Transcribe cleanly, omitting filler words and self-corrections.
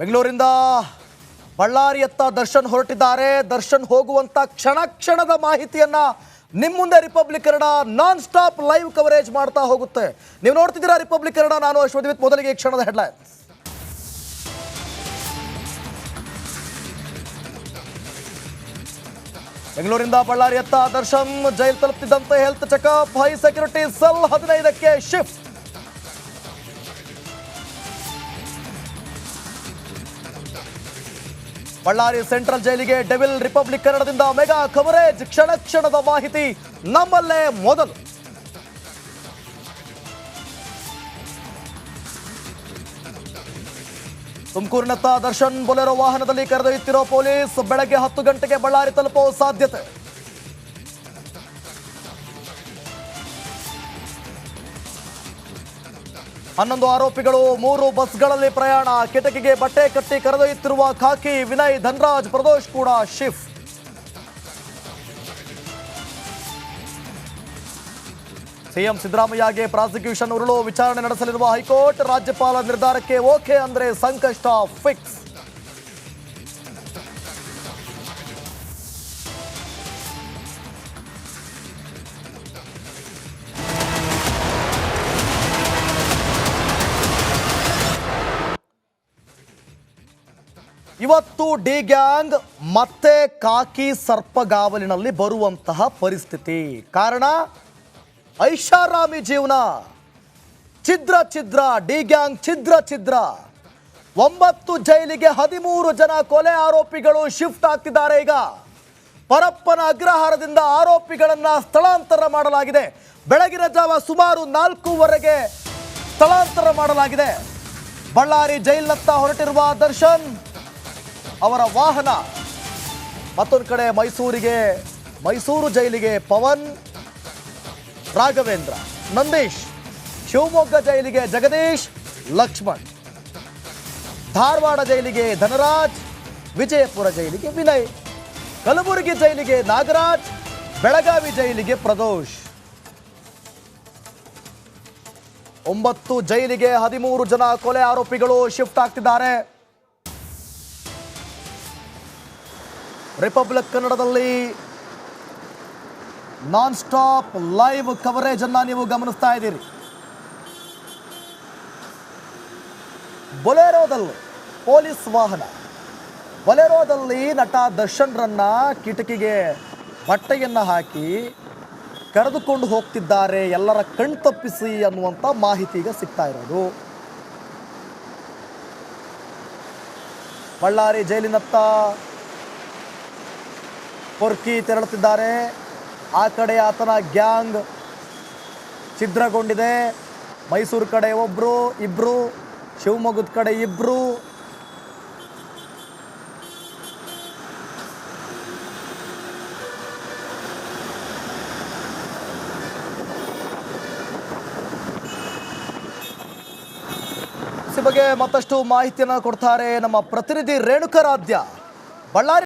ಬೆಂಗಳೂರಿಂದ ಬಳ್ಳಾರಿಯತ್ತ ದರ್ಶನ್ ಹೊರಟಿದ್ದಾರೆ. ದರ್ಶನ್ ಹೋಗುವಂತ ಕ್ಷಣದ ಮಾಹಿತಿಯನ್ನ ನಿಮ್ಮ ಮುಂದೆ republic Kannada non stop live coverage ಮಾಡ್ತಾ ಹೋಗುತ್ತೆ. ನೀವು ನೋಡ್ತಿದ್ದೀರಾ ರಿಪಬ್ಲಿಕ್ ಕನ್ನಡ. ನಾನು ಅಶ್ವದೀಪ್. ಮೊದಲಿಗೆ ಕ್ಷಣದ ಹೆಡ್ಲೈನ್ಸ್. ಬೆಂಗಳೂರಿಂದ ಬಳ್ಳಾರಿಯತ್ತ ದರ್ಶನ್ ಜೈಲ್ ತಲುಪ್ತಿದ್ದಂತೆ health checkup, high security cell 15ಕ್ಕೆ ಶಿಫ್ಟ್. ಬಳ್ಳಾರಿ ಸೆಂಟ್ರಲ್ ಜೈಲಿಗೆ ಡೆವಿಲ್. ರಿಪಬ್ಲಿಕ್ ಕನ್ನಡದಿಂದ ಮೆಗಾ ಕವರೇಜ್. ಕ್ಷಣದ ಮಾಹಿತಿ ನಮ್ಮಲ್ಲೇ ಮೊದಲು. ತುಮಕೂರಿನತ್ತ ದರ್ಶನ್ ಬೊಲೆರೋ ವಾಹನದಲ್ಲಿ ಕರೆದೊಯ್ಯುತ್ತಿರೋ ಪೊಲೀಸ್. ಬೆಳಗ್ಗೆ 10 ಗಂಟೆಗೆ ಬಳ್ಳಾರಿ ತಲುಪೋ ಸಾಧ್ಯತೆ. ಹನ್ನೊಂದು ಆರೋಪಿಗಳು 3 ಬಸ್ಗಳಲ್ಲಿ ಪ್ರಯಾಣ. ಕಿಟಕಿಗೆ ಬಟ್ಟೆ ಕಟ್ಟಿ ಕರೆದೊಯ್ಯುತ್ತಿರುವ ಖಾಕಿ ವಿನಯ್, ಧನರಾಜ್, ಪ್ರದೋಷ್ ಕೂಡ ಶಿಫ್ಟ್. ಸಿಎಂ ಸಿದ್ದರಾಮಯ್ಯಗೆ ಪ್ರಾಸಿಕ್ಯೂಷನ್ ಉರುಳು. ವಿಚಾರಣೆ ನಡೆಸಲಿರುವ ಹೈಕೋರ್ಟ್. ರಾಜ್ಯಪಾಲ ನಿರ್ಧಾರಕ್ಕೆ ಓಕೆ ಅಂದ್ರೆ ಸಂಕಷ್ಟ ಫಿಕ್ಸ್. ಇವತ್ತು ಡಿ ಗ್ಯಾಂಗ್ ಮತ್ತೆ ಕಾಕಿ ಸರ್ಪಗಾವಲಿನಲ್ಲಿ ಬರುವಂತಹ ಪರಿಸ್ಥಿತಿ. ಕಾರಣ ಐಷಾರಾಮಿ ಜೀವನ. ಛಿದ್ರ ಡಿ ಗ್ಯಾಂಗ್ ಛಿದ್ರ. 9 ಜೈಲಿಗೆ 13 ಜನ ಕೊಲೆ ಆರೋಪಿಗಳು ಶಿಫ್ಟ್ ಆಗ್ತಿದ್ದಾರೆ. ಈಗ ಪರಪ್ಪನ ಅಗ್ರಹಾರದಿಂದ ಆರೋಪಿಗಳನ್ನ ಸ್ಥಳಾಂತರ ಮಾಡಲಾಗಿದೆ. ಬೆಳಗಿನ ಜಾವ ಸುಮಾರು 4:15 ಸ್ಥಳಾಂತರ ಮಾಡಲಾಗಿದೆ. ಬಳ್ಳಾರಿ ಜೈಲಿನತ್ತ ಹೊರಟಿರುವ ದರ್ಶನ್ ಅವರ ವಾಹನ ಮತ್ತೊಂದು ಕಡೆ ಮೈಸೂರು ಜೈಲಿಗೆ ಪವನ್, ರಾಘವೇಂದ್ರ, ನಂದೀಶ್. ಶಿವಮೊಗ್ಗ ಜೈಲಿಗೆ ಜಗದೀಶ್, ಲಕ್ಷ್ಮಣ್. ಧಾರವಾಡ ಜೈಲಿಗೆ ಧನರಾಜ್, ವಿಜಯಪುರ ಜೈಲಿಗೆ ವಿನಯ್, ಕಲಬುರಗಿ ಜೈಲಿಗೆ ನಾಗರಾಜ್, ಬೆಳಗಾವಿ ಜೈಲಿಗೆ ಪ್ರದೋಷ್. 9 ಜೈಲಿಗೆ 13 ಜನ ಕೊಲೆ ಆರೋಪಿಗಳು ಶಿಫ್ಟ್ ಆಗ್ತಿದ್ದಾರೆ. ರಿಪಬ್ಲಿಕ್ ಕನ್ನಡದಲ್ಲಿ ನಾನ್ ಸ್ಟಾಪ್ ಲೈವ್ ಕವರೇಜ್ ಅನ್ನ ನೀವು ಗಮನಿಸ್ತಾ ಇದ್ದೀರಿ. ಬೊಲೆರೋದಲ್ಲಿ ಪೊಲೀಸ್ ವಾಹನ. ಬೊಲೆರೋದಲ್ಲಿ ನಟ ದರ್ಶನ್ರನ್ನ ಕಿಟಕಿಗೆ ಬಟ್ಟೆಯನ್ನು ಹಾಕಿ ಕರೆದುಕೊಂಡು ಹೋಗ್ತಿದ್ದಾರೆ, ಎಲ್ಲರ ಕಣ್ತಪ್ಪಿಸಿ ಅನ್ನುವಂಥ ಮಾಹಿತಿ ಈಗ ಸಿಗ್ತಾ ಇರೋದು. ಬಳ್ಳಾರಿ ಜೈಲಿನತ್ತ ಕೊರ್ಕಿ ತೆರಳುತ್ತಿದ್ದಾರೆ. ಆ ಕಡೆ ಆತನ ಗ್ಯಾಂಗ್ ಛಿದ್ರಗೊಂಡಿದೆ. ಮೈಸೂರು ಕಡೆ 1-2, ಶಿವಮೊಗ್ಗದ ಕಡೆ 2. ಈ ಬಗ್ಗೆ ಮತ್ತಷ್ಟು ಮಾಹಿತಿಯನ್ನು ಕೊಡ್ತಾರೆ ನಮ್ಮ ಪ್ರತಿನಿಧಿ ರೇಣುಕರಾಧ್ಯ. ಬಳ್ಳಾರಿ